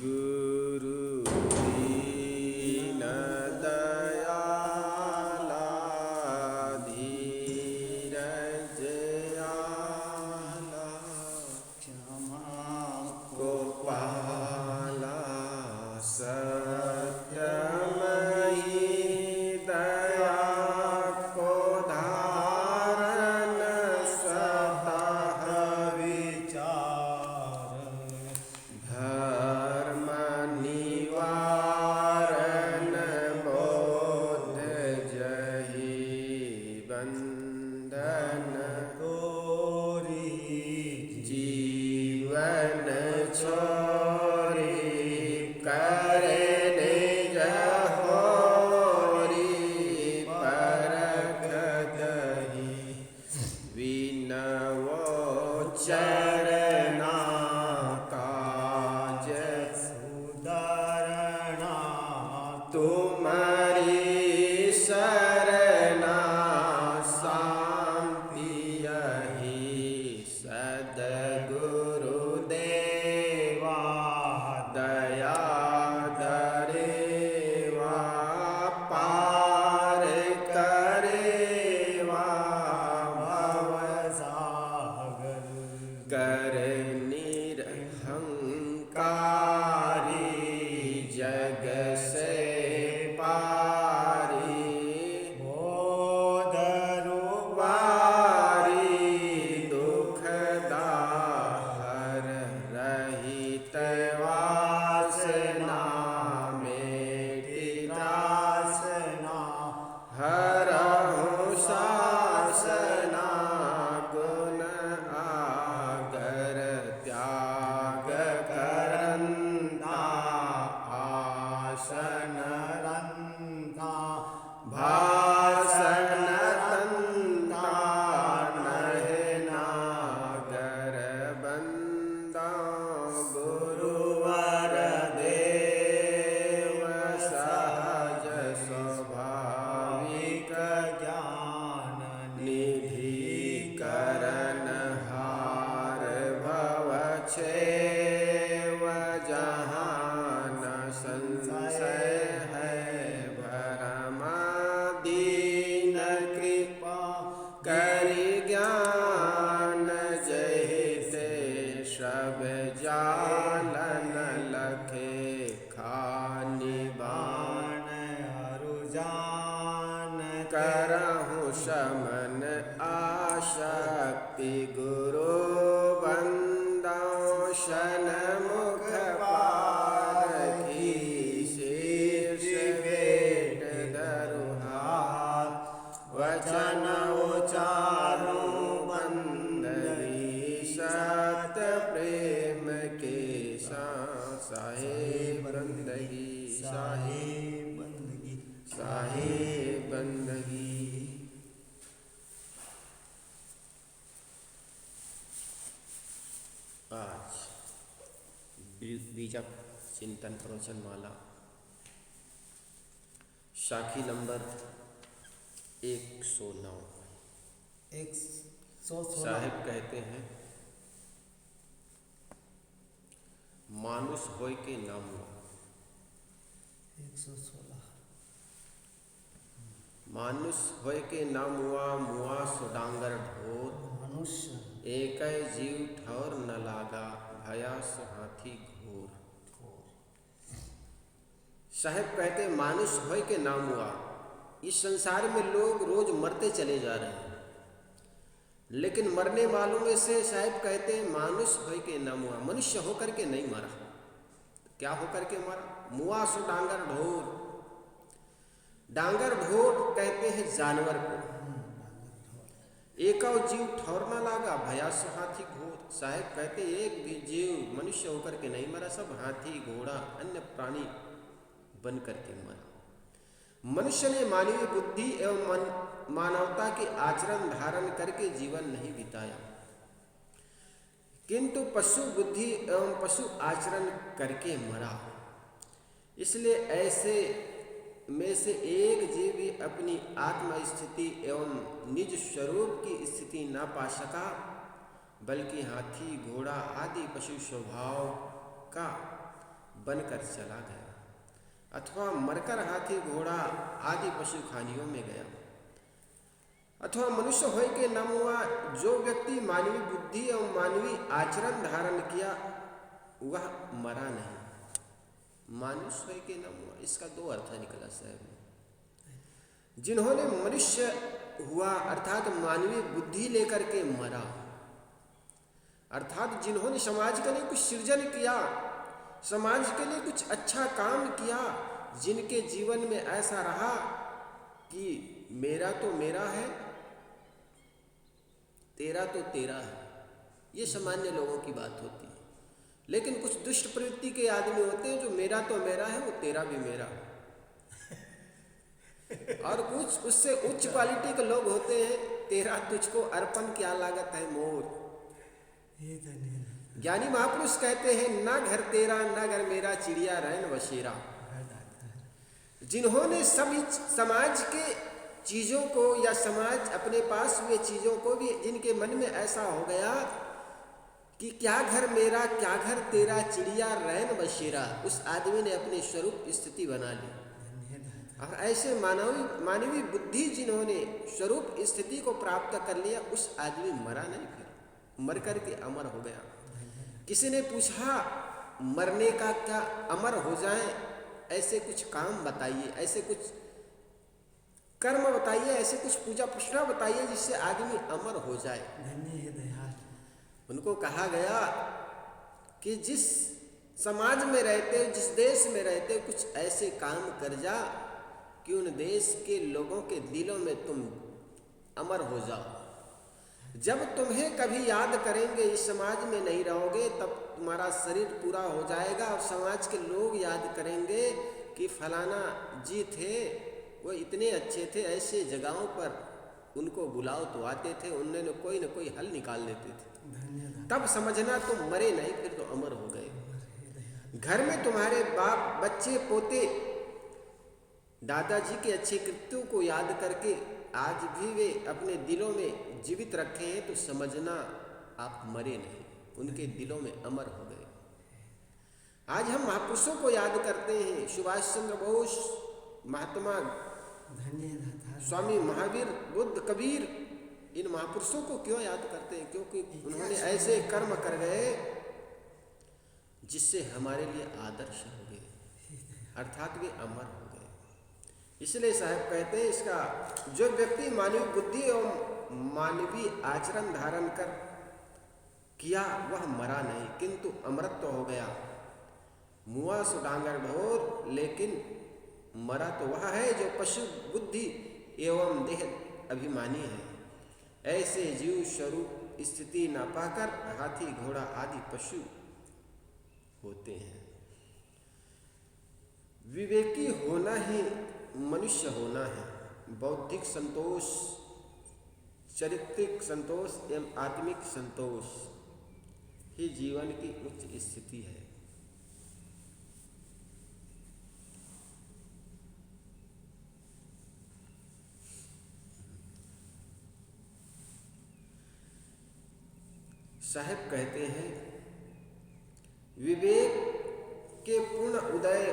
गुरु दीन दयाला धीरज आला क्षमा गोपाला सत्यमयी दया को धारण स्वतः विचार धर्म निवारण बोध जहि बंधन गोरी जीवन छोरी करे निज होरी परख दहि विनवो चरना काज सुधारणा तुम्हारी शरणा शांति यही सद्गुरु देवा दया दरेवा पार करेवा भव सागर कर निरहंकारी जग से पारी बोधरूपारी दुख दाहर रहित वासना मेटी त्रासना हरहु शासना गुण आगर त्याग करंता आसन रंता भाषण तंता नहे नागर बंदा गुरुवर देव सहज स्वाभाविक ज्ञान निधि करण हार भव छेव जहाँ न संशय है भरम दीन कृपा करि ज्ञान जहिते सब जालन लखे खानि बाण अरुजान करहु शमन आशक्ति गुरु बंदौ शनमुख पारखी शीर्ष भेट धरुहार वचन उचारू बंदगी सत्य प्रेम के साहेब बंदगी साहेब बंदगी साहेब बंदगी। आज बीजक चिंतन प्रवचन माला साखी नंबर 109। 116 साहिब कहते हैं मानुष होय के नाम 116 मानुष होय के नाम हुआ मुआ सुडांगर ढोर मनुष्य एक जीव ठौर न लागा भया सो हाथी घोर। साहेब कहते मानुष होय के नाम हुआ। इस संसार में लोग रोज मरते चले जा रहे हैं, लेकिन मरने वालों में से साहेब कहते मानुष होय के नाम हुआ। मनुष्य होकर के नहीं मरा, क्या होकर के मरा? मुआ सो डांगर ढोर। डांगर ढोर कहते हैं जानवर को। एक जीव ठौर न लागा भया सो हाथी घोर। साहेब कहते एक भी जीव मनुष्य होकर के नहीं मरा, सब हाथी घोड़ा अन्य प्राणी बन करके मरा। मनुष्य ने मानवीय बुद्धि एवं मानवता के आचरण धारण करके जीवन नहीं बिताया, किंतु पशु बुद्धि एवं पशु आचरण करके मरा। इसलिए ऐसे में से एक जीव भी अपनी आत्म स्थिति एवं निज स्वरूप की स्थिति न पा सका, बल्कि हाथी घोड़ा आदि पशु स्वभाव का बनकर चला गया, अथवा मरकर हाथी घोड़ा आदि पशु खानियों में गया, अथवा मनुष्य होय के न हुआ। जो व्यक्ति मानवीय बुद्धि एवं मानवीय आचरण धारण किया वह मरा नहीं। मनुष्य होय के न हुआ, इसका दो अर्थ निकला साहब। जिन्होंने मनुष्य हुआ अर्थात मानवीय बुद्धि लेकर के मरा, अर्थात जिन्होंने समाज के लिए कुछ सृजन किया, समाज के लिए कुछ अच्छा काम किया, जिनके जीवन में ऐसा रहा कि मेरा तो मेरा है, तेरा तो तेरा है। ये सामान्य लोगों की बात होती है। लेकिन कुछ दुष्ट प्रवृत्ति के आदमी होते हैं जो मेरा तो मेरा है, वो तेरा भी मेरा। और कुछ उससे उच्च क्वालिटी के लोग होते हैं, तेरा तुझको अर्पण क्या लागत है मोर। ज्ञानी महापुरुष कहते हैं ना घर तेरा ना घर मेरा, चिड़िया रैन बसेरा। जिन्होंने सभी समाज के चीजों को या समाज अपने पास हुए चीजों को भी, जिनके मन में ऐसा हो गया कि क्या घर मेरा क्या घर तेरा, चिड़िया रैन बसेरा, उस आदमी ने अपनी स्वरूप स्थिति बना ली। और ऐसे मानवीय बुद्धि जिन्होंने स्वरूप स्थिति को प्राप्त कर लिया, उस आदमी मरा नहीं, फिर मर करके अमर हो गया। किसी ने पूछा मरने का क्या, अमर हो जाए ऐसे कुछ काम बताइए, ऐसे कुछ कर्म बताइए, ऐसे कुछ पूजा पुष्टा बताइए जिससे आदमी अमर हो जाए। उनको कहा गया कि जिस समाज में रहते हो, जिस देश में रहते हो, कुछ ऐसे काम कर जा कि उन देश के लोगों के दिलों में तुम अमर हो जाओ। जब तुम्हें कभी याद करेंगे, इस समाज में नहीं रहोगे, तब तुम्हारा शरीर पूरा हो जाएगा और समाज के लोग याद करेंगे कि फलाना जी थे, वो इतने अच्छे थे, ऐसे जगहों पर उनको बुलाओ तो आते थे, उन्होंने कोई न कोई हल निकाल लेते थे। तब समझना तुम मरे नहीं, फिर तो अमर हो गए। घर में तुम्हारे बाप बच्चे पोते दादाजी के अच्छे कृत्यों को याद करके आज भी वे अपने दिलों में जीवित रखे हैं, तो समझना आप मरे नहीं, उनके दिलों में अमर हो गए। आज हम महापुरुषों को याद करते हैं, सुभाष चंद्र बोस, महात्मा स्वामी महावीर, बुद्ध, कबीर, इन महापुरुषों को क्यों याद करते हैं? क्योंकि उन्होंने ऐसे कर्म कर गए जिससे हमारे लिए आदर्श हो गए, अर्थात वे अमर हो गए। इसलिए साहब कहते हैं, इसका जो व्यक्ति मानवीय बुद्धि एवं मानवीय आचरण धारण कर किया वह मरा नहीं, किंतु अमरत्व हो गया। मुआ सो डांगर ढोर, लेकिन मरा तो वह है जो पशु बुद्धि एवं देह अभिमानी है। ऐसे जीव स्वरूप स्थिति न पाकर हाथी घोड़ा आदि पशु होते हैं। विवेकी होना ही मनुष्य होना है। बौद्धिक संतोष, चारित्रिक संतोष एवं आत्मिक संतोष ही जीवन की उच्च स्थिति है। साहब कहते हैं, विवेक के पूर्ण उदय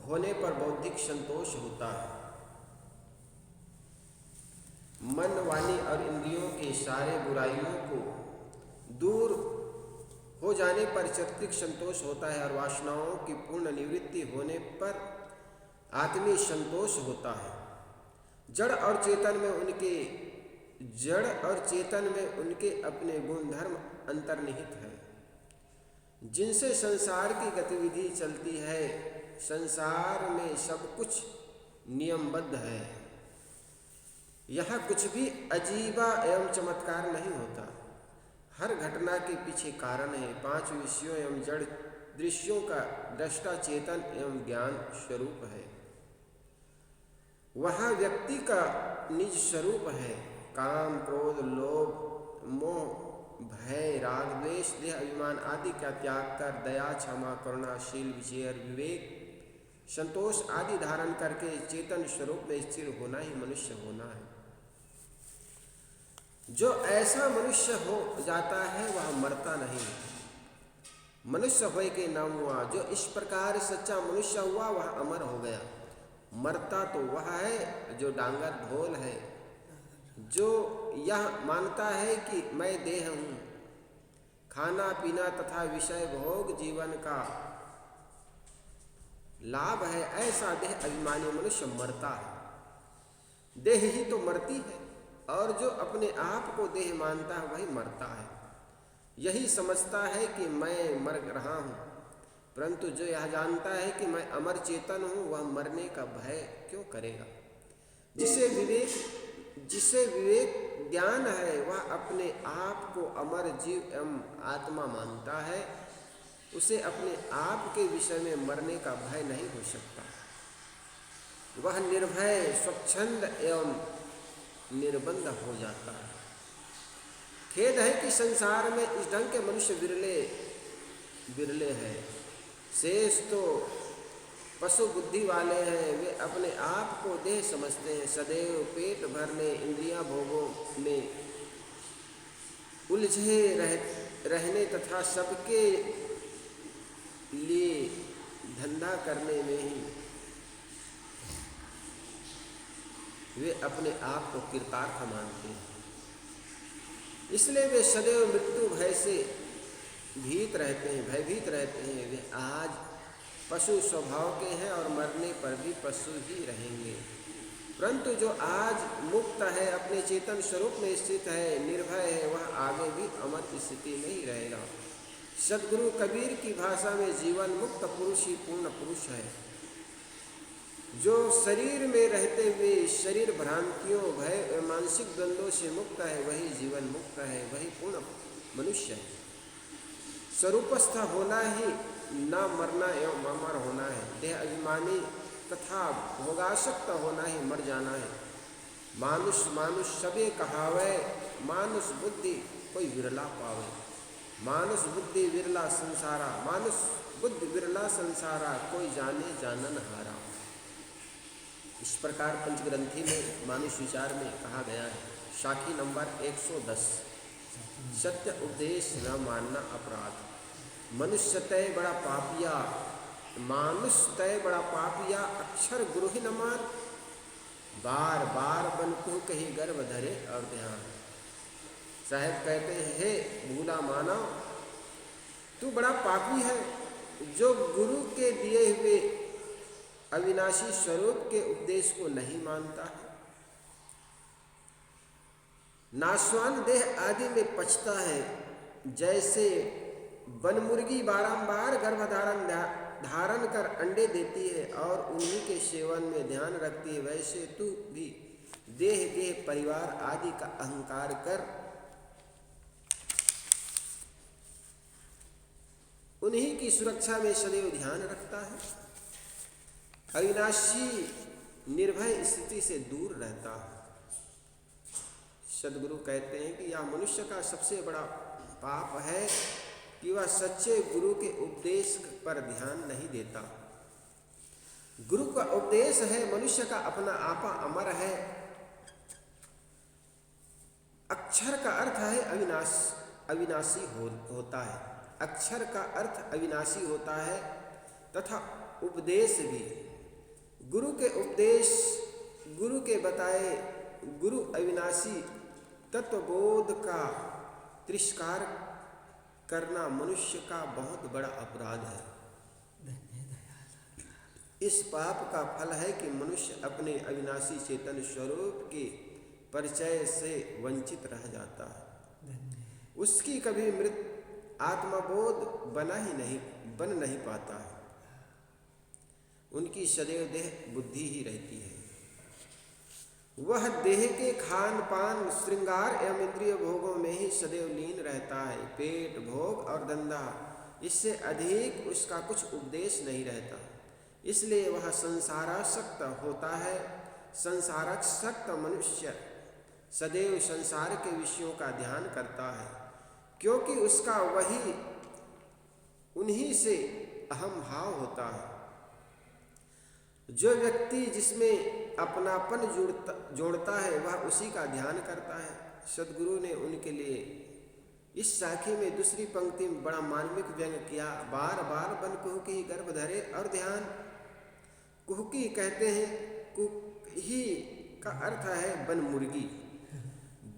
होने पर बौद्धिक संतोष होता है। मन, वाणी और इंद्रियों के सारे बुराइयों को दूर हो जाने पर चारित्रिक संतोष होता है और वासनाओं की पूर्ण निवृत्ति होने पर आत्मीय संतोष होता है। जड़ और चेतन में उनके अपने गुणधर्म अंतर्निहित है, जिनसे संसार की गतिविधि चलती है। संसार में सब कुछ नियमबद्ध है। यहाँ कुछ भी अजीबा एवं चमत्कार नहीं होता। हर घटना के पीछे कारण है। 5 विषयों एवं जड़ दृश्यों का दृष्टा चेतन एवं ज्ञान स्वरूप है। वहाँ व्यक्ति का निज स्वरूप है। काम, क्रोध, लोभ, मोह, भय, राग, द्वेष, देह अभिमान आदि का त्याग कर दया, क्षमा, करुणा, शील, विचार, विवेक, संतोष आदि धारण करके चेतन स्वरूप में स्थिर होना ही मनुष्य होना है। जो ऐसा मनुष्य हो जाता है वह मरता नहीं। मनुष्य होए के नाम हुआ। जो इस प्रकार सच्चा मनुष्य हुआ वह अमर हो गया। मरता तो वह है जो डांगर ढोल है, जो यह मानता है कि मैं देह हूँ, खाना पीना तथा विषय भोग जीवन का लाभ है, ऐसा देह अभिमानी मनुष्य मरता है। देह ही तो मरती है, और जो अपने आप को देह मानता है वही मरता है। यही समझता है कि मैं मर रहा हूँ, परंतु जो यह जानता है कि मैं अमर चेतन हूँ वह मरने का भय क्यों करेगा। जिसे विवेक ज्ञान है वह अपने आप को अमर जीव एवं आत्मा मानता है। उसे अपने आप के विषय में मरने का भय नहीं हो सकता। वह निर्भय, स्वच्छंद एवं निर्बंध हो जाता है। खेद है कि संसार में इस ढंग के मनुष्य विरले हैं। शेष तो पशु बुद्धि वाले हैं। वे अपने आप को देह समझते हैं, सदैव पेट भरने, इंद्रिया भोगों में उलझे रहने तथा सबके लिए धंधा करने में ही वे अपने आप को कृतार्थ मानते हैं। इसलिए वे सदैव मृत्यु भय से भयभीत रहते हैं। वे आज पशु स्वभाव के हैं और मरने पर भी पशु ही रहेंगे। परंतु जो आज मुक्त है, अपने चेतन स्वरूप में स्थित है, निर्भय है, वह आगे भी अमर स्थिति में ही रहेगा। सद्गुरु कबीर की भाषा में जीवन मुक्त पुरुष ही पूर्ण पुरुष है। जो शरीर में रहते हुए शरीर भ्रांतियों, भय और मानसिक द्वंद्वों से मुक्त है वही जीवन मुक्त है, वही पूर्ण मनुष्य है। स्वरूपस्थ होना ही न मरना एवं अमर होना है। देह अभिमानी तथा भोगासक्त होना ही मर जाना है। मानुष सबे कहावे, मानुष बुद्धि कोई विरला पावे। मानुष बुद्धि विरला संसारा, कोई जाने जानन हारा। इस प्रकार पंचग्रंथी में मानुष विचार में कहा गया है। साखी नंबर 110। सत्य उपदेश न मानना अपराध। मनुष्य तय बड़ा पापिया, मानुष तय बड़ा पापिया, अक्षर गुरु ही न मान। बार बार बनकु कहीं गर्भ धरे और ध्यान। साहेब कहते हैं, हे भूला मानव, तू बड़ा पापी है जो गुरु के दिए हुए अविनाशी स्वरूप के उपदेश को नहीं मानता है। नाशवान देह आदि में पचता है। जैसे बनमुर्गी बारंबार गर्भधारण धारण कर अंडे देती है और उन्हीं के सेवन में ध्यान रखती है, वैसे तू भी देह गेह परिवार आदि का अहंकार कर उन्हीं की सुरक्षा में सदैव ध्यान रखता है। अविनाशी निर्भय स्थिति से दूर रहता है। सद्गुरु कहते हैं कि यह मनुष्य का सबसे बड़ा पाप है कि वह सच्चे गुरु के उपदेश पर ध्यान नहीं देता। गुरु का उपदेश है मनुष्य का अपना आपा अमर है। अक्षर का अर्थ है अविनाशी होता है। अक्षर का अर्थ अविनाशी होता है तथा उपदेश भी। गुरु के उपदेश, गुरु के बताए गुरु अविनाशी तत्वबोध का तिरस्कार करना मनुष्य का बहुत बड़ा अपराध है। इस पाप का फल है कि मनुष्य अपने अविनाशी चेतन स्वरूप के परिचय से वंचित रह जाता है। उसकी कभी मृत आत्मबोध बन नहीं पाता है। उनकी सदैव देह बुद्धि ही रहती है। वह देह के खान पान, श्रृंगार एवं इंद्रिय भोगों में ही सदैव लीन रहता है। पेट, भोग और धंधा, इससे अधिक उसका कुछ उपदेश नहीं रहता। इसलिए वह संसारासक्त होता है। संसारासक्त मनुष्य सदैव संसार के विषयों का ध्यान करता है, क्योंकि उसका वही उन्हीं से अहम भाव होता है। जो व्यक्ति जिसमें अपनापन जोड़ता है वह उसी का ध्यान करता है। सद्गुरु ने उनके लिए इस साखी में दूसरी पंक्ति में बड़ा मार्मिक व्यंग किया। बार बार बन कुहकी गर्भ धरे और ध्यान। कुहकी कहते हैं, कुही का अर्थ है बन मुर्गी।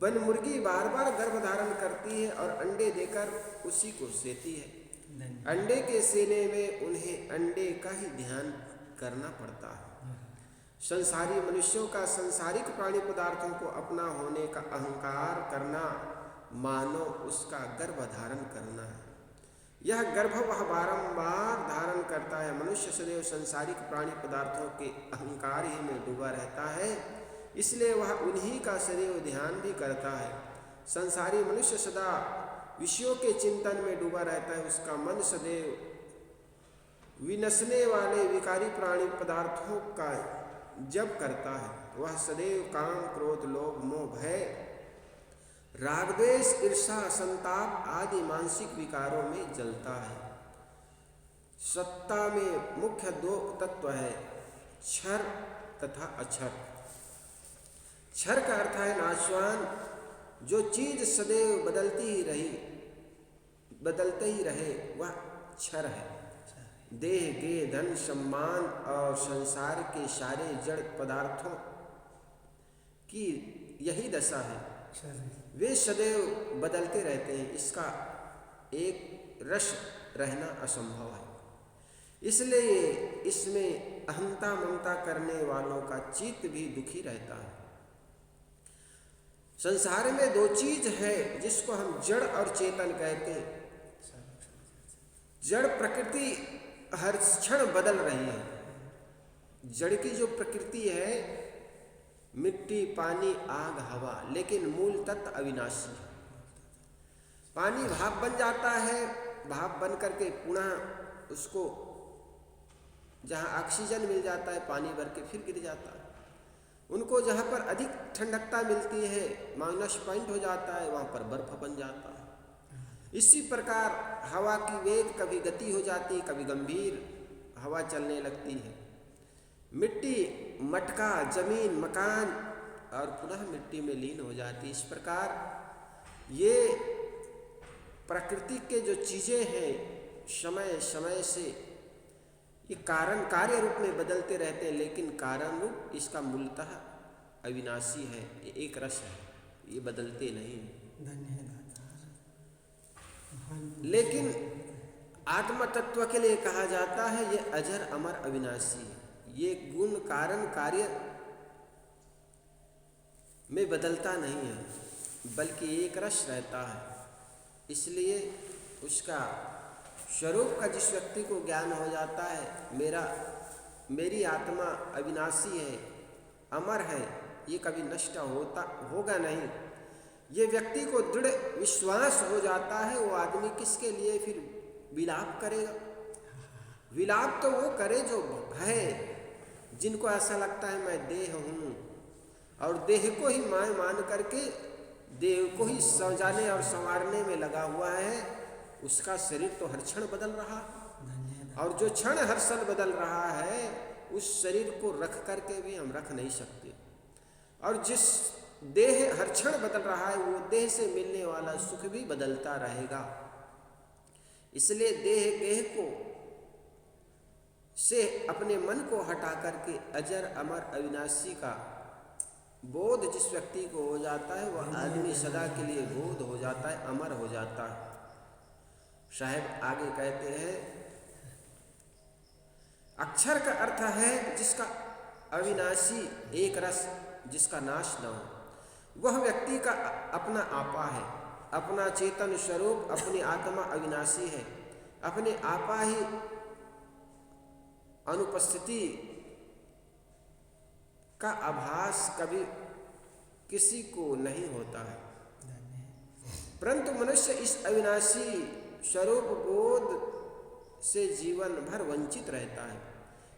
बन मुर्गी बार बार गर्भ धारण करती है और अंडे देकर उसी को सेती है। अंडे के सेने में उन्हें अंडे का ही ध्यान करना पड़ता है। संसारी मनुष्यों का सांसारिक प्राणी पदार्थों को अपना होने का अहंकार करना मानो उसका गर्भ धारण करना है। यह गर्भ वह बारंबार धारण करता है। मनुष्य सदैव सांसारिक प्राणी पदार्थों के अहंकार ही में डूबा रहता है, इसलिए वह उन्हीं का सदैव ध्यान भी करता है। संसारी मनुष्य सदा विषयों के चिंतन में डूबा रहता है। उसका मन सदैव विनसने वाले विकारी प्राणी पदार्थों का जप करता है। वह सदैव काम, क्रोध, लोभ, मोह, भय, राग, द्वेष, ईर्षा, संताप आदि मानसिक विकारों में जलता है। सत्ता में मुख्य दो तत्व है, क्षर तथा अक्षर। क्षर का अर्थ है नाशवान। जो चीज सदैव बदलते ही रहे वह क्षर है। देह, गे, धन, सम्मान और संसार के सारे जड़ पदार्थों की यही दशा है। वे सदैव बदलते रहते हैं। इसका एक रस रहना असंभव है। इसलिए इसमें अहंता ममता करने वालों का चित्त भी दुखी रहता है। संसार में दो चीज है जिसको हम जड़ और चेतन कहते हैं। जड़ प्रकृति हर क्षण बदल रही है। जड़ की जो प्रकृति है मिट्टी, पानी, आग, हवा, लेकिन मूल तत्व अविनाशी है। पानी भाप बन जाता है, भाप बन करके पुनः उसको जहाँ ऑक्सीजन मिल जाता है पानी भर के फिर गिर जाता है। उनको जहाँ पर अधिक ठंडकता मिलती है, माइनस पॉइंट हो जाता है, वहाँ पर बर्फ बन जाता है। इसी प्रकार हवा की वेग कभी गति हो जाती है, कभी गंभीर हवा चलने लगती है। मिट्टी, मटका, जमीन, मकान और पुनः मिट्टी में लीन हो जाती है। इस प्रकार ये प्रकृति के जो चीज़ें हैं समय समय से ये कारण कार्य रूप में बदलते रहते हैं, लेकिन कारण रूप इसका मूलतः अविनाशी है। ये एक रस है, ये बदलते नहीं। लेकिन आत्म तत्व के लिए कहा जाता है ये अजर, अमर, अविनाशी है। ये गुण कारण कार्य में बदलता नहीं है, बल्कि एक रस रहता है। इसलिए उसका स्वरूप का जिस व्यक्ति को ज्ञान हो जाता है, मेरी आत्मा अविनाशी है, अमर है, ये कभी नष्ट होगा नहीं, ये व्यक्ति को दृढ़ विश्वास हो जाता है। वो आदमी किसके लिए फिर विलाप करेगा? विलाप तो वो करे जो है, जिनको ऐसा लगता है मैं देह हूँ और देह को ही माय मान करके देह को ही सजाने और संवारने में लगा हुआ है। उसका शरीर तो हर क्षण बदल रहा, और जो क्षण हर क्षण बदल रहा है उस शरीर को रख करके भी हम रख नहीं सकते। और जिस देह हर क्षण बदल रहा है वो देह से मिलने वाला सुख भी बदलता रहेगा। इसलिए देह को से अपने मन को हटा करके अजर, अमर, अविनाशी का बोध जिस व्यक्ति को हो जाता है वह आदमी सदा के लिए बोध हो जाता है, अमर हो जाता है। साहब आगे कहते हैं अक्षर का अर्थ है जिसका अविनाशी एक रस, जिसका नाश न हो। वह व्यक्ति का अपना आपा है, अपना चेतन स्वरूप, अपनी आत्मा अविनाशी है। अपने आपा ही अनुपस्थिति का आभास कभी किसी को नहीं होता है, परंतु मनुष्य इस अविनाशी स्वरूप बोध से जीवन भर वंचित रहता है।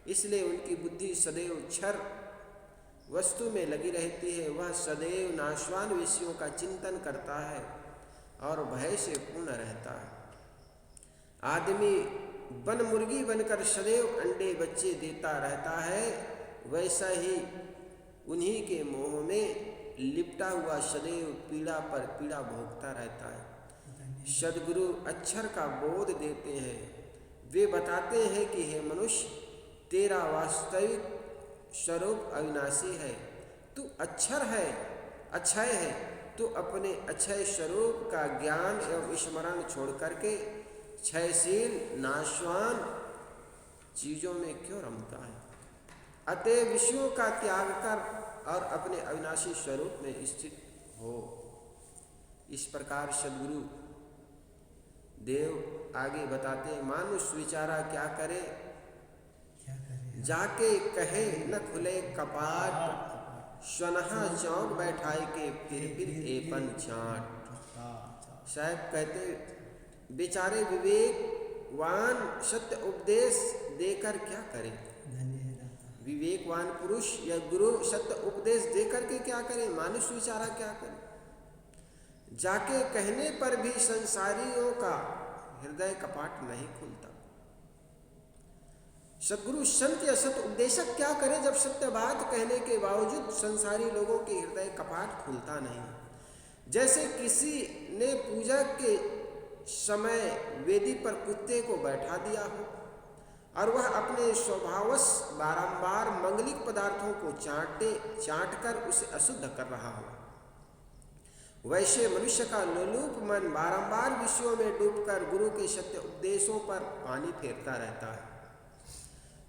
इसलिए उनकी बुद्धि सदैव क्षर वस्तु में लगी रहती है। वह सदैव नाशवान विषयों का चिंतन करता है और भय से पूर्ण रहता है। आदमी बन मुर्गी बनकर सदैव अंडे बच्चे देता रहता है, वैसा ही उन्हीं के मोह में लिपटा हुआ सदैव पीड़ा पर पीड़ा भोगता रहता है। सद्गुरु अक्षर का बोध देते हैं। वे बताते हैं कि हे मनुष्य, तेरा वास्तविक स्वरूप अविनाशी है। तू अक्षर है, अक्षय है। तू अपने अक्षय स्वरूप का ज्ञान एवं स्मरण छोड़ करके क्षयशील नाशवान चीजों में क्यों रमता है? अतः विषयों का त्याग कर और अपने अविनाशी स्वरूप में स्थित हो। इस प्रकार सद्गुरु देव आगे बताते हैं, मानुष विचारा क्या करे, जाके कहे न खुले कपाट, स्वनहा चौक बैठाए के फिर एपन छाट। साहब कहते बेचारे विवेकवान सत्य उपदेश देकर क्या करे? विवेकवान पुरुष या गुरु सत्य उपदेश देकर के क्या करे? मानुष विचारा क्या करे? जाके कहने पर भी संसारियों का हृदय कपाट नहीं खुलता। सद्गुरु संत या सत्य उपदेशक क्या करे जब सत्य बात कहने के बावजूद संसारी लोगों के हृदय कपाट खुलता नहीं? जैसे किसी ने पूजा के समय वेदी पर कुत्ते को बैठा दिया हो और वह अपने स्वभावश बारंबार मंगलिक पदार्थों को चाट कर उसे अशुद्ध कर रहा हो, वैसे मनुष्य का लोलूप मन बारंबार विषयों में डूबकर गुरु के सत्य उपदेशों पर पानी फेरता रहता है।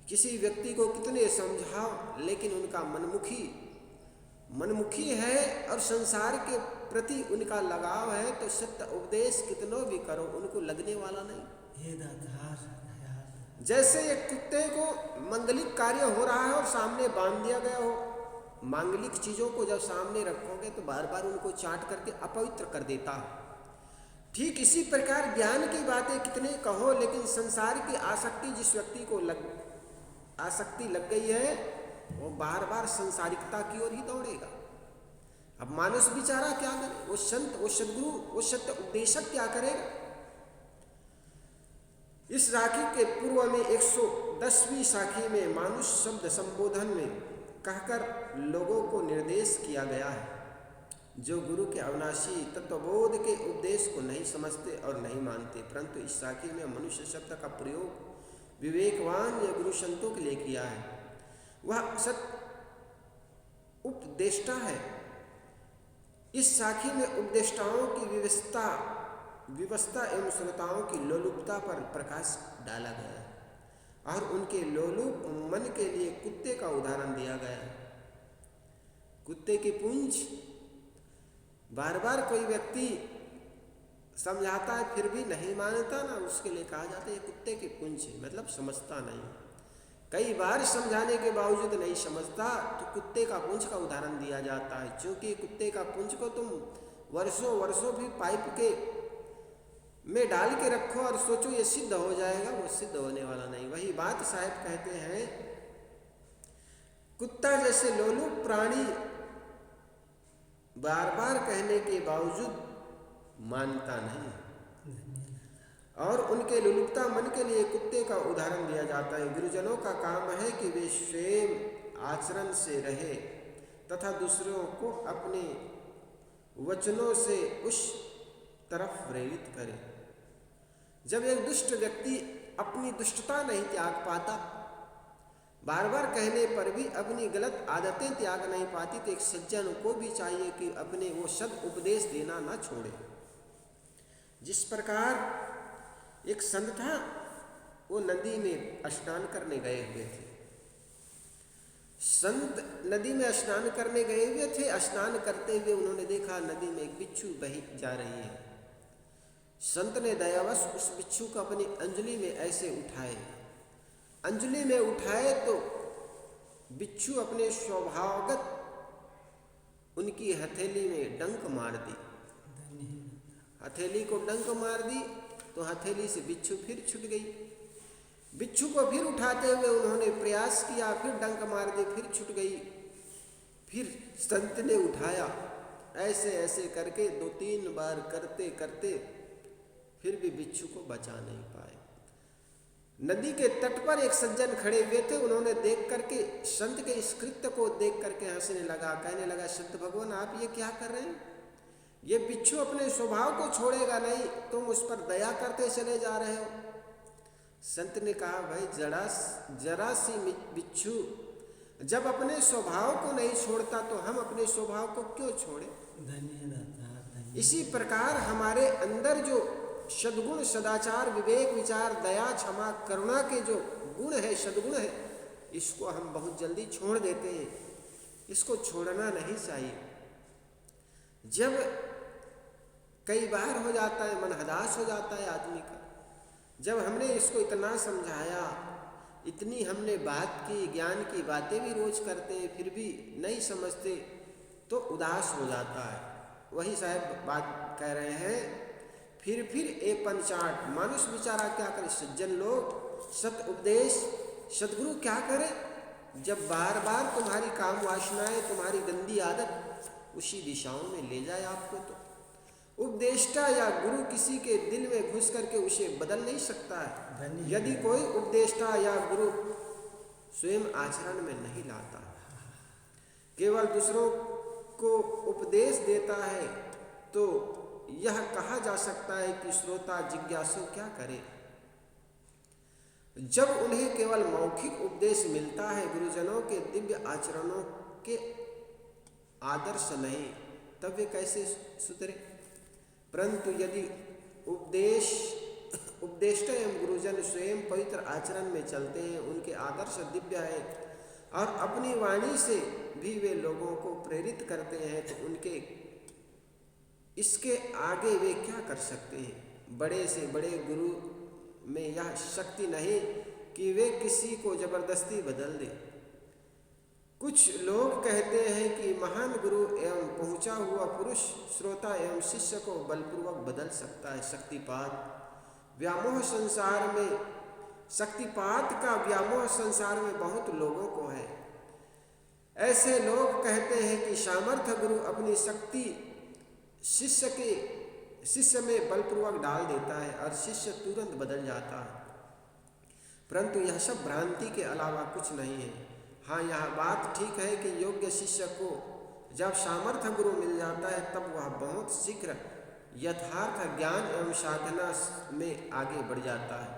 किसी व्यक्ति को कितने समझाओ लेकिन उनका मनमुखी है और संसार के प्रति उनका लगाव है, तो सत्य उपदेश कितनों भी करो उनको लगने वाला नहीं। जैसे एक कुत्ते को मंगलिक कार्य हो रहा है और सामने बांध दिया गया हो, मांगलिक चीजों को जब सामने रखोगे तो बार बार उनको चाट करके अपवित्र कर देता है। ठीक इसी प्रकार ज्ञान की बातें कितने कहो लेकिन संसार की आसक्ति जिस व्यक्ति को आसक्ति लग गई है वो बार बार संसारिकता की ओर ही दौड़ेगा। अब मानुष बेचारा क्या करे? वो संत, वो सद्गुरु, वो सत्य उपदेशक क्या करेगा? इस राखी के पूर्व में 110वीं साखी में मानुष शब्द संबोधन में कहकर लोगों को निर्देश किया गया है जो गुरु के अविनाशी तत्वबोध के उपदेश को नहीं समझते और नहीं मानते। परंतु इस साखी में मनुष्य शब्द का प्रयोग विवेकवान या गुरु संतों के लिए किया है। वह सत्य उपदेष्टा है। इस साखी में उपदेष्टाओं की विवस्था एवं श्रोताओं की लोलुपता पर प्रकाश डाला गया है और उनके लोलुप मन के लिए कुत्ते का उदाहरण दिया गया है। कुत्ते की पूंछ, बार बार कोई व्यक्ति समझाता है फिर भी नहीं मानता ना, उसके लिए कहा जाता है कुत्ते की पूंछ है, मतलब समझता नहीं। कई बार समझाने के बावजूद नहीं समझता तो कुत्ते का पूंछ का उदाहरण दिया जाता है। क्योंकि कुत्ते का पूंछ को तुम वर्षों भी पाइप के में डाल के रखो और सोचो ये सिद्ध हो जाएगा, वो सिद्ध होने वाला नहीं। वही बात साहब कहते हैं, कुत्ता जैसे लोलुप प्राणी बार बार कहने के बावजूद मानता नहीं और उनके लुलुपता मन के लिए कुत्ते का उदाहरण दिया जाता है। गुरुजनों का काम है कि वे स्वयं आचरण से रहे तथा दूसरों को अपने वचनों से उस तरफ प्रेरित करे। जब एक दुष्ट व्यक्ति अपनी दुष्टता नहीं त्याग पाता, बार बार कहने पर भी अपनी गलत आदतें त्याग नहीं पाती, तो एक सज्जन को भी चाहिए कि अपने वो सद उपदेश देना ना छोड़े। जिस प्रकार एक संत था, वो नदी में स्नान करने गए हुए थे। संत नदी में स्नान करने गए हुए थे। स्नान करते हुए उन्होंने देखा नदी में एक बिच्छू बही जा रही है। संत ने दयावश उस बिच्छू को अपनी अंजलि में ऐसे उठाए। अंजलि में उठाए तो बिच्छू अपने स्वभावगत उनकी हथेली में डंक मार दी। हथेली को डंक मार दी तो हथेली से बिच्छू फिर छूट गई। बिच्छू को फिर उठाते हुए उन्होंने प्रयास किया, फिर डंक मार दी, फिर छूट गई। फिर संत ने उठाया, ऐसे ऐसे करके 2-3 बार करते करते फिर भी बिच्छू को बचा नहीं पाए। नदी के तट पर एक सज्जन खड़े हुए थे। उन्होंने देख करके संत के इस कृत्य को देख करके हंसने लगा, कहने लगा, संत भगवान आप ये क्या कर रहे हैं? ये बिच्छू अपने स्वभाव को छोड़ेगा नहीं, तुम उस पर दया करते चले जा रहे हो। संत ने कहा, भाई जरा सी बिच्छू जब अपने स्वभाव को नहीं छोड़ता तो हम अपने स्वभाव को क्यों छोड़े। इसी प्रकार हमारे अंदर जो सद्गुण, सदाचार, विवेक, विचार, दया, क्षमा, करुणा के जो गुण है, सद्गुण है, इसको हम बहुत जल्दी छोड़ देते हैं। इसको छोड़ना नहीं चाहिए। जब कई बार हो जाता है, मन हताश हो जाता है आदमी का, जब हमने इसको इतना समझाया, इतनी हमने बात की, ज्ञान की बातें भी रोज करते हैं, फिर भी नहीं समझते तो उदास हो जाता है। वही साहब बात कह रहे हैं, फिर एक पंचाट, मानुष बेचारा क्या करे, सज्जन लोग सत उपदेश, सदगुरु क्या करे, जब बार बार तुम्हारी काम वासनाएं, तुम्हारी गंदी आदत उसी दिशाओं में ले जाए आपको, तो उपदेष्टा या गुरु किसी के दिल में घुस करके उसे बदल नहीं सकता है। यदि कोई उपदेष्टा या गुरु स्वयं आचरण में नहीं लाता, केवल दूसरों को उपदेश देता है, तो यह कहा जा सकता है कि श्रोता जिज्ञासु क्या करे। जब उन्हें केवल मौखिक उपदेश मिलता है, गुरुजनों के दिव्य आचरणों के आदर्श नहीं, तब वे कैसे सुधरे। परंतु यदि उपदेष्टा एवं गुरुजन स्वयं पवित्र आचरण में चलते हैं, उनके आदर्श दिव्य है और अपनी वाणी से भी वे लोगों को प्रेरित करते हैं, तो उनके इसके आगे वे क्या कर सकते हैं। बड़े से बड़े गुरु में यह शक्ति नहीं कि वे किसी को जबरदस्ती बदल दे। कुछ लोग कहते हैं कि महान गुरु एवं पहुंचा हुआ पुरुष श्रोता एवं शिष्य को बलपूर्वक बदल सकता है। शक्तिपात व्यामोह संसार में, शक्तिपात का व्यामोह संसार में बहुत लोगों को है। ऐसे लोग कहते हैं कि सामर्थ्य गुरु अपनी शक्ति शिष्य में बलपूर्वक डाल देता है और शिष्य तुरंत बदल जाता है, परंतु यह सब भ्रांति के अलावा कुछ नहीं है। हाँ, यह बात ठीक है कि योग्य शिष्य को जब सामर्थ्य गुरु मिल जाता है, तब वह बहुत शीघ्र यथार्थ ज्ञान एवं साधना में आगे बढ़ जाता है।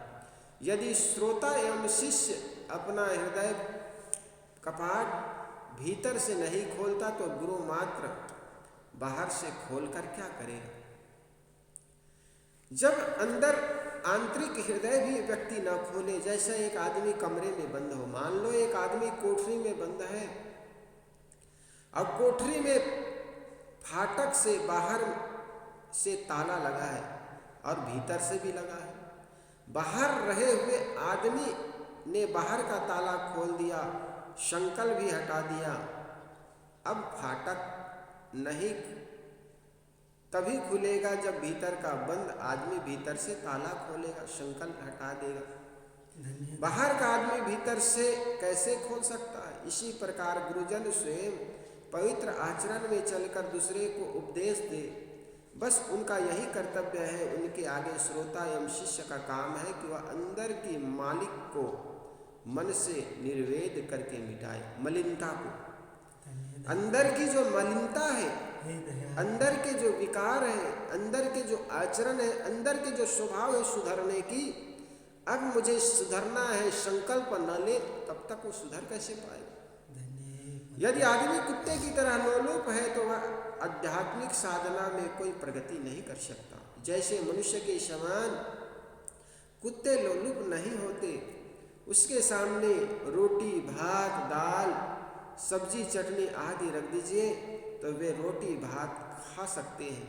यदि श्रोता एवं शिष्य अपना हृदय कपाट भीतर से नहीं खोलता, तो गुरु मात्र बाहर से खोलकर क्या करेगा। जब अंदर आंतरिक हृदय भी व्यक्ति न खोले, जैसे एक आदमी कमरे में बंद हो, मान लो एक आदमी कोठरी में बंद है, अब कोठरी में फाटक से बाहर से ताला लगा है और भीतर से भी लगा है। बाहर रहे हुए आदमी ने बाहर का ताला खोल दिया, संकल भी हटा दिया, अब फाटक नहीं तभी खुलेगा जब भीतर का बंद आदमी भीतर से ताला खोलेगा, संकल हटा देगा। बाहर का आदमी भीतर से कैसे खोल सकता है। इसी प्रकार गुरुजन स्वयं पवित्र आचरण में चलकर दूसरे को उपदेश दे, बस उनका यही कर्तव्य है। उनके आगे श्रोता एवं शिष्य का काम है कि वह अंदर की मालिक को मन से निर्वेद करके मिटाए, मलिनता को। अंदर की जो मलिनता है, अंदर के जो विकार है, अंदर के जो आचरण है, अंदर के जो स्वभाव है सुधरने की, अब मुझे सुधरना है, संकल्प न ले, तब तक वो सुधर कैसे पाएगा। यदि आदमी कुत्ते की तरह लोलुप है, तो वह आध्यात्मिक साधना में कोई प्रगति नहीं कर सकता। जैसे मनुष्य के समान कुत्ते लोलुप नहीं होते, उसके सामने रोटी, भात, दाल, सब्जी, चटनी आदि रख दीजिए तो वे रोटी भात खा सकते हैं।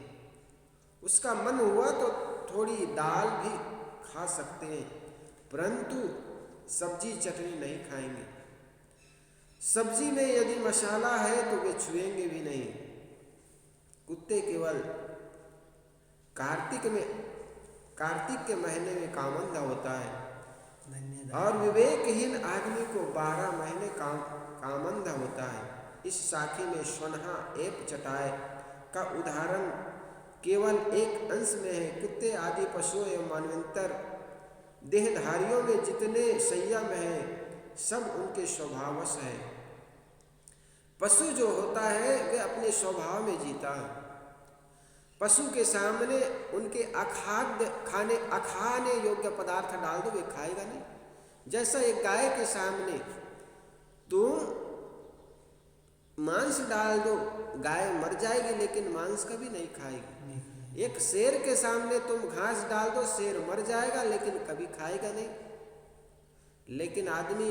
उसका मन हुआ तो थोड़ी दाल भी खा सकते हैं, परंतु सब्जी चटनी नहीं खाएंगे। सब्जी में यदि मसाला है तो वे छुएंगे भी नहीं। कुत्ते केवल कार्तिक के महीने में कामंदा होता है और विवेकहीन आदमी को 12 महीने कामंदा होता है। इस साखी में स्वनहा एप चटाए का उदाहरण केवल एक अंश में है। कुत्ते आदि पशुओं एवं मानवंतर देहधारियों में जितने संयम है, सब उनके स्वभावश है। पशु जो होता है वे अपने स्वभाव में जीता है। पशु के सामने उनके अखाने योग्य पदार्थ डाल दो, वे खाएगा नहीं। जैसा एक गाय के सामने तुम मांस डाल दो, गाय मर जाएगी लेकिन मांस कभी नहीं खाएगी। एक शेर के सामने तुम घास डाल दो, शेर मर जाएगा लेकिन कभी खाएगा नहीं। लेकिन आदमी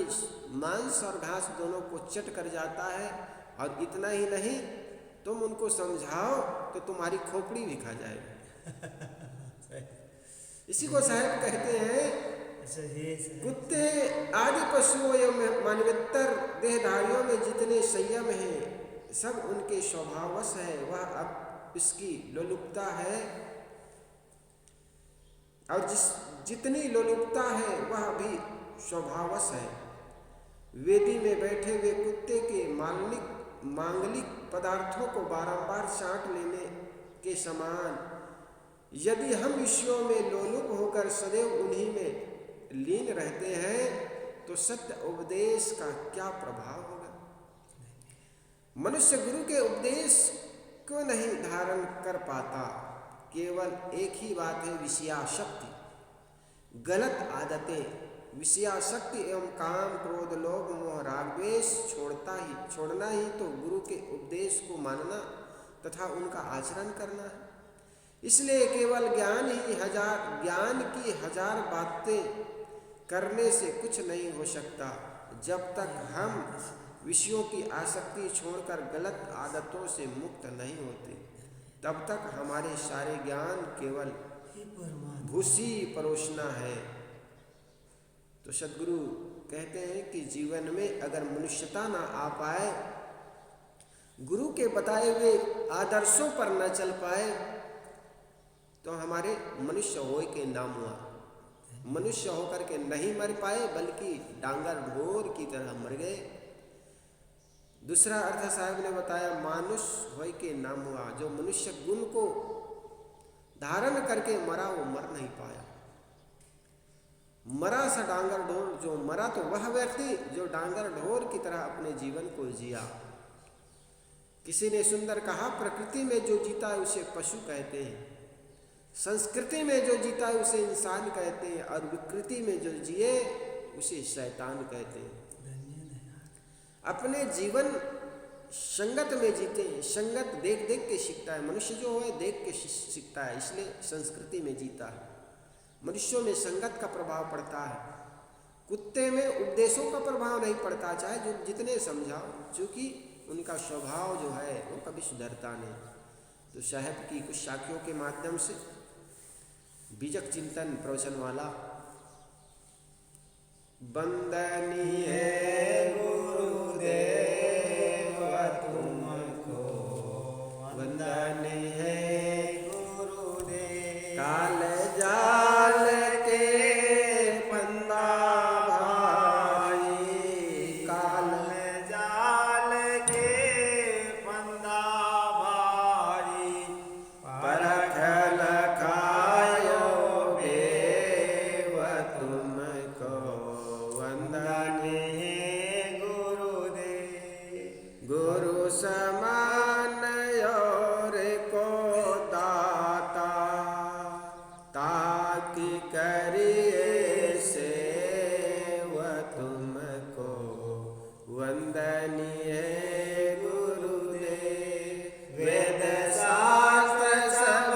मांस और घास दोनों को चट कर जाता है। और इतना ही नहीं, तुम उनको समझाओ तो तुम्हारी खोपड़ी भी खा जाएगी। इसी को साहब कहते हैं, कुत्ते आदि पशुओं एवं मानवेतर देहधारियों में जितने संयम हैं सब उनके स्वभाववश है। वह अब इसकी लोलुपता है, और जितनी लोलुपता है वह भी स्वभाववश है। वेदी में बैठे हुए कुत्ते के मांगलिक पदार्थों को बारंबार चाट लेने के समान यदि हम विषयों में लोलुप होकर सदैव उन्हीं में लीन रहते हैं तो सत्य उपदेश का क्या प्रभाव होगा। मनुष्य गुरु के उपदेश को नहीं धारण कर पाता। केवल एक ही बात है, विषयाशक्ति, गलत आदतें। विषयाशक्ति एवं काम, क्रोध, लोभ, मोह, राग, द्वेष छोड़ना ही तो गुरु के उपदेश को मानना तथा उनका आचरण करना है। इसलिए केवल ज्ञान की हजार बातें करने से कुछ नहीं हो सकता। जब तक हम विषयों की आसक्ति छोड़कर गलत आदतों से मुक्त नहीं होते, तब तक हमारे सारे ज्ञान केवल भूसी परोसना है। तो सद्गुरु कहते हैं कि जीवन में अगर मनुष्यता ना आ पाए, गुरु के बताए हुए आदर्शों पर न चल पाए, तो हमारे मनुष्य होए के नाम हुआ। मनुष्य होकर के नहीं मर पाए, बल्कि डांगर ढोर की तरह मर गए। दूसरा अर्थ साहब ने बताया, मानुष होए के नाम हुआ। जो मनुष्य गुण को धारण करके मरा, वो मर नहीं पाया। मरा सा डांगर ढोर, जो मरा तो वह व्यक्ति जो डांगर ढोर की तरह अपने जीवन को जिया। किसी ने सुंदर कहा, प्रकृति में जो जीता है उसे पशु कहते हैं, संस्कृति में जो जीता है उसे इंसान कहते हैं, और विकृति में जो जिए उसे शैतान कहते हैं। अपने जीवन संगत में जीते हैं। संगत देख देख के सीखता है। मनुष्य जो है देख के सीखता है, इसलिए संस्कृति में जीता है। मनुष्यों में संगत का प्रभाव पड़ता है। कुत्ते में उपदेशों का प्रभाव नहीं पड़ता, चाहे जो जितने समझाओ, क्योंकि उनका स्वभाव जो है वो कभी सुधरता नहीं। तो साहब की कुछ साखियों के माध्यम से बीजक चिंतन प्रवचन वाला। वंदनीय गुरुदेव तुमको, वंदनीय गुरुदेव। काल जाल के फंदा भाई, काल जाल के फंदा भाई, परख लखायो बेव तुमको, वंदनीय गुरुदेव। गुरु समान और को दाता, ताकि करिए सेव तुमको, वंदनीय गुरुदेव। वेद शास्त्र सब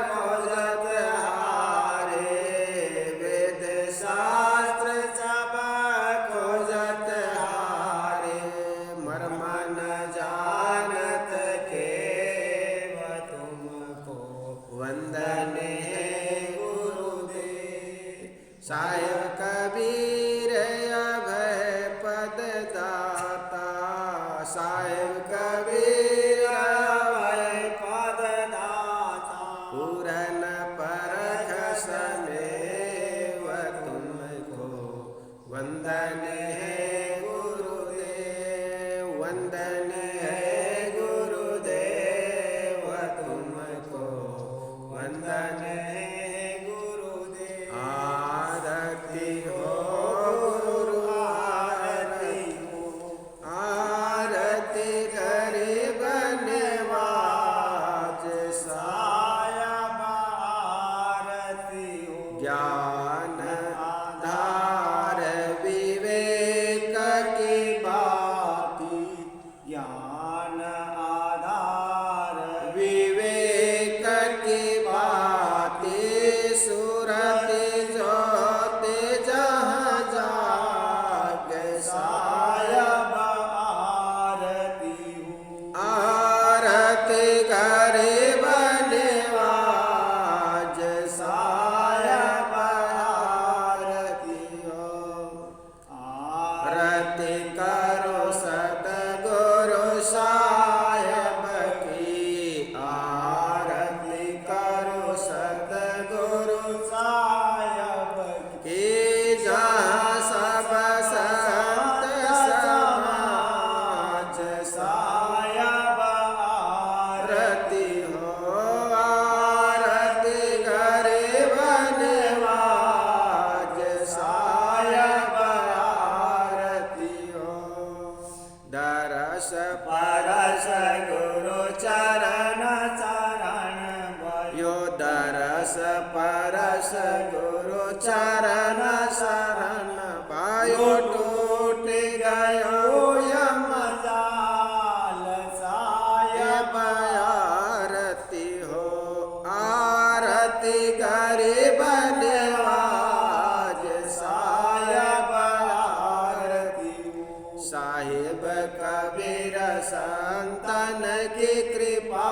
खोजत हारे, वेद शास्त्र सब खोजत हारे, मर्म न जानत केव तुमको, वंदनीय गुरुदेव। साहेब कबीर अभय पद दाता, साहेब कबीर अभय पद दाता, पूरन परख समेव तुमको, वंदनीय गुरुदेव, वंदनीय गुरुदेव तुमको, वंदनीय गुरुदेव। आरती हो गुरु आरती हो, आरती करे बनवाज सा। परस परस गुरु चरण चरण भयो यो दरस परस गुरु चरण शरण पायो टूट गयो यम जाल साहेब आरती हो आरती गरीब निवाज साहेब आरती साहेब कबीर संतन की कृपा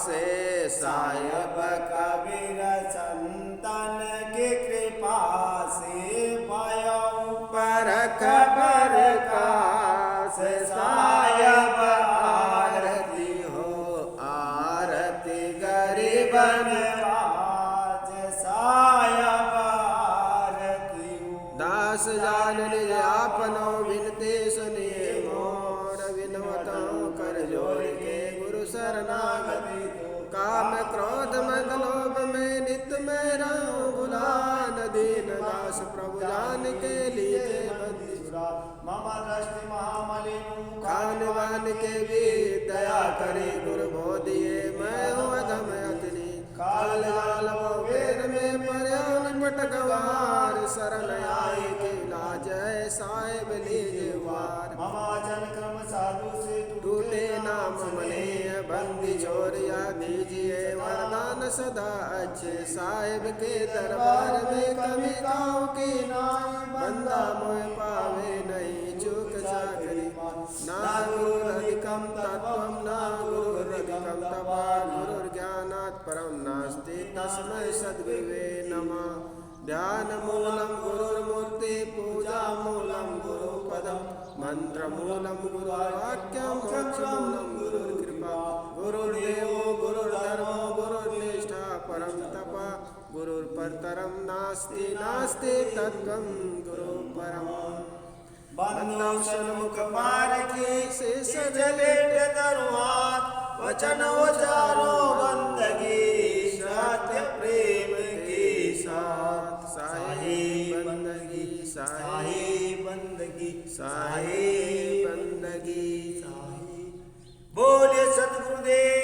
से साहेब कबीर संतन की कृपा से भयो परख प्रकाश साहेब आरती हो आरती गरीब बनवाज साहेब आरती दास जान निज आपनो विनती सुनिए मोर विनवतो कर जोर के गुरु शरणागति काम क्रोध मद लोभ में नित में रहूं गुलान दीन दास प्रभु जान के लिए बंदी मम दृष्टि महामलिन खान वान के भी दया करे गुरु बोधिए मैं हूँ अधम अतनी काल जाल वो वेर में पर्यान मटकवार शरण आए के लाज साहेब लीजे वार मम जन क्रम साधु से टूटे नाम मने बंदी छोरिया दीजिए वरदान सदा अच्छे साहेब के दरबार में कमी काऊ की नाई बंदा मोह पावे नहीं चूक चाकरी ना गुरु अधिकम तत्वम ना गुरु अधिकम तपा गुरु ज्ञानात् परम नास्ति तस्मै सद्गुरुवे नमः ध्यान मूलम गुरुर्मूर्ति पूजा मूलम गुरु पदम मंत्र मूलम गुरु वाक्यम मोक्ष मूलम गुरु कृपा गुरुर्देवो गुरुर्धर्मो गुरुर्निष्ठा परम तपा गुरुर्परतरम नास्ति नास्ति तत्त्वं गुरु परम बंदौ सन्मुख पार की शेष जलेट दरवार वचन उचारो बंदगी सत्य प्रेम की साथ साहिब बंदगी साहिब बंदगी साहिब बंदगी बोले सतगुरुदेव